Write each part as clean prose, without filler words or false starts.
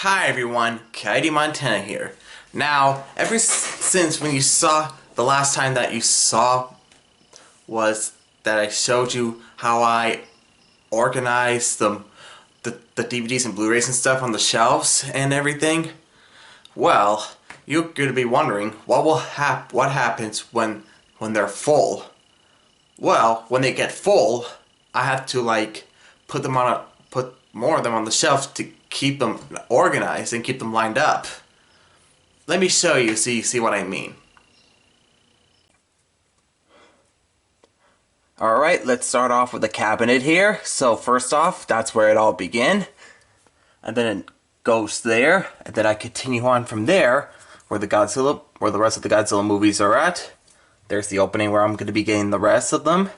Hi everyone, Coyote Montana here. Now, ever since when you saw, the last time that you saw was that I showed you how I organized the DVDs and Blu-rays and stuff on the shelves and everything. Well, you're going to be wondering what happens when they're full. Well, when they get full, I have to put more of them on the shelf to keep them organized and keep them lined up. Let me show you so you see what I mean. Alright, let's start off with the cabinet here. So first off, that's where it all began. And then it goes there, and then I continue on from there where the rest of the Godzilla movies are at. There's the opening where I'm going to be getting the rest of them.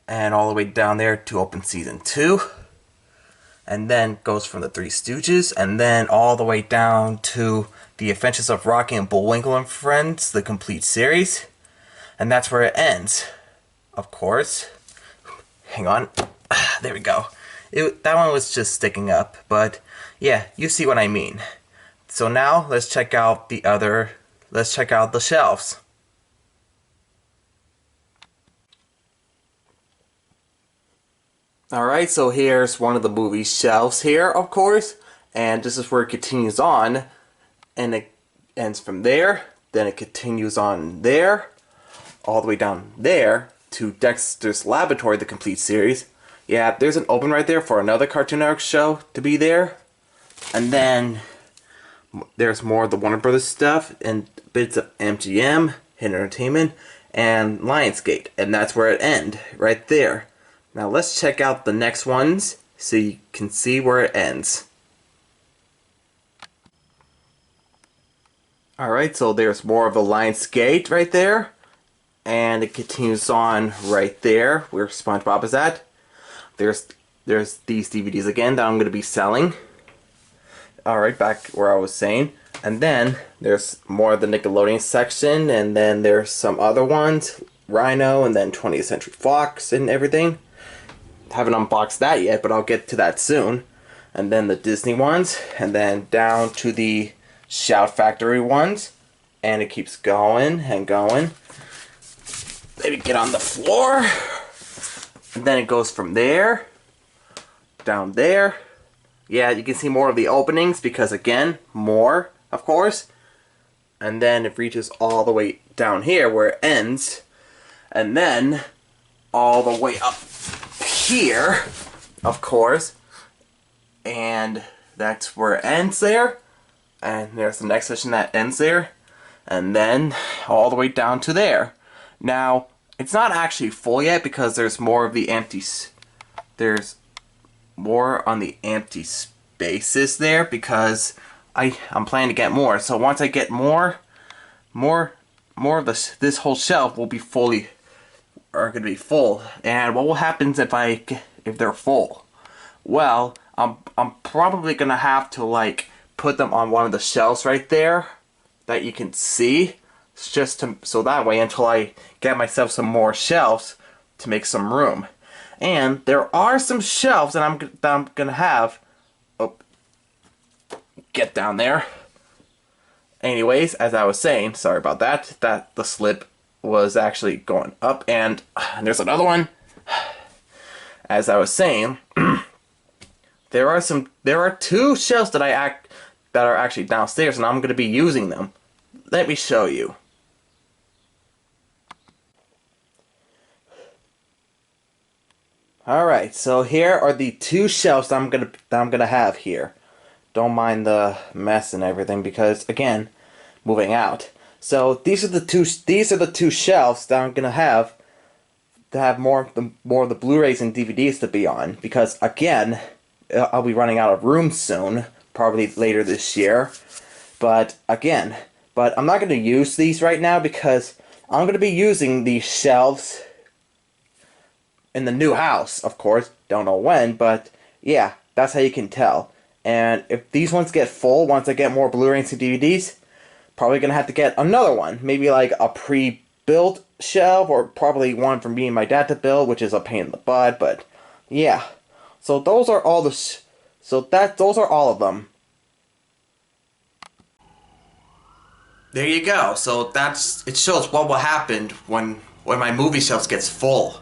And all the way down there to open season 2. And then goes from the Three Stooges, and then all the way down to The Adventures of Rocky and Bullwinkle and Friends, the complete series. And that's where it ends, of course. Hang on. There we go. That one was just sticking up, but yeah, you see what I mean. So now, let's check out the shelves. Alright, so here's one of the movie shelves here, of course, and this is where it continues on, and it ends from there, then it continues on there, all the way down there, to Dexter's Laboratory, the complete series. Yeah, there's an open right there for another Cartoon Network show to be there, and then there's more of the Warner Brothers stuff, and bits of MGM, Hidden Entertainment, and Lionsgate, and that's where it ends, right there. Now let's check out the next ones so you can see where it ends. Alright, so there's more of the Lionsgate right there. And it continues on right there where SpongeBob is at. There's these DVDs again that I'm going to be selling. Alright, back where I was saying. And then there's more of the Nickelodeon section, and then there's some other ones. Rhino, and then 20th Century Fox and everything. Haven't unboxed that yet, but I'll get to that soon. And then the Disney ones, and then down to the Shout Factory ones, and it keeps going and going. Maybe get on the floor, and then it goes from there down there. Yeah, you can see more of the openings because, again, more, of course. And then it reaches all the way down here where it ends, and then all the way up here, of course, and that's where it ends there, and there's the next section that ends there, and then all the way down to there. Now, it's not actually full yet because there's more of the there's more on the empty spaces there because I'm planning to get more. So once I get more of this whole shelf will be are going to be full. And what will happen if they're full? Well, I'm probably going to have to put them on one of the shelves right there that you can see, so that way until I get myself some more shelves to make some room. And there are some shelves that I'm going to have. Oh, get down there. Anyways, as I was saying, sorry about that. The slip was actually going up, and there's another one. As I was saying, there are two shelves that are actually downstairs, and I'm going to be using them. Let me show you. Alright, so here are the two shelves that I'm gonna have here. Don't mind the mess and everything because, again, moving out. So these are the two shelves that I'm gonna have to have more of the Blu-rays and DVDs to be on, because again, I'll be running out of room soon, probably later this year. But I'm not gonna use these right now because I'm gonna be using these shelves in the new house, of course. Don't know when, but yeah, that's how you can tell. And if these ones get full, once I get more Blu-rays and DVDs, probably gonna have to get another one. Maybe like a pre-built shelf, or probably one for me and my dad to build, which is a pain in the butt, but yeah. So those are all those are all of them. there you go. So it shows what will happen when my movie shelves gets full.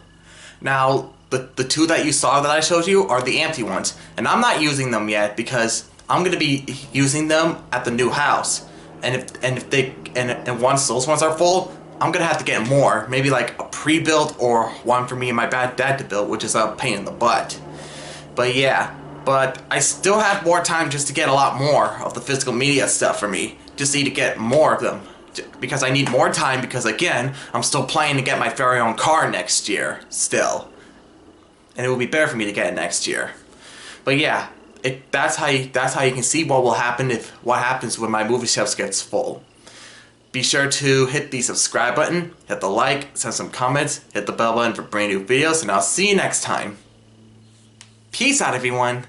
Now, the two that you saw that I showed you are the empty ones, and I'm not using them yet because I'm gonna be using them at the new house. And once those ones are full, I'm gonna have to get more. Maybe like a pre-built or one for me and my dad to build, which is a pain in the butt. But yeah, but I still have more time just to get a lot more of the physical media stuff for me. Just need to get more of them. Because I need more time because again, I'm still planning to get my very own car next year, still. And it will be better for me to get it next year. But yeah, that's how you can see what happens when my movie shelf gets full. Be sure to hit the subscribe button, hit the like, send some comments, hit the bell button for brand new videos, and I'll see you next time. Peace out, everyone.